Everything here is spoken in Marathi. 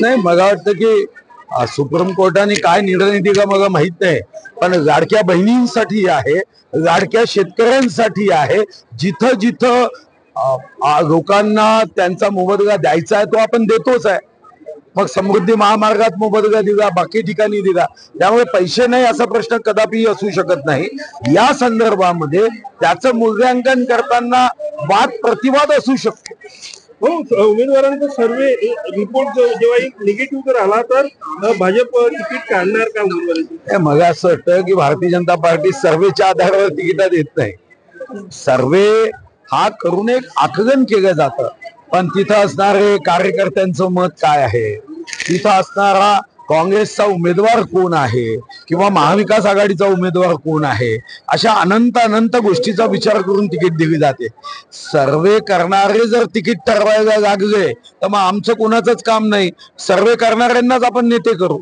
नाही मला वाटतं की सुप्रीम कोर्टाने काय निर्णय दिला मला माहित नाही, पण लाडक्या बहिणींसाठी आहे, लाडक्या शेतकऱ्यांसाठी आहे. जिथं जिथं लोकांना त्यांचा मोबदला द्यायचा आहे तो आपण देतोच आहे. मग समृद्धी महामार्गात मोबदला दिला, बाकी ठिकाणी दिला, त्यामुळे पैसे नाही असा प्रश्न कदापि असू शकत नाही. या संदर्भामध्ये त्याचं मूल्यांकन करताना वाद प्रतिवाद असू शकतो. हो, उमेदवारांचा सर्वे रिपोर्ट जेव्हा एक निगेटिव्ह जर आला तर भाजप तिकीट काढणार का उमेदवाराची? मला असं वाटतं की भारतीय जनता पार्टी सर्वेच्या आधारावर तिकीट देत नाही. सर्वे हा करून एक आकलन केलं जातं, पण तिथं असणारे कार्यकर्त्यांचं मत काय आहे, तिथं असणारा काँग्रेसचा उमेदवार कोण आहे किंवा महाविकास आघाडीचा उमेदवार कोण आहे, अशा अनंत गोष्टीचा विचार करून तिकीट दिली जाते. सर्वे करणारे जर तिकीट ठरवायला लागले तर मग आमचं कोणाचंच काम नाही. सर्वे करणाऱ्यांनाच आपण नेते करू.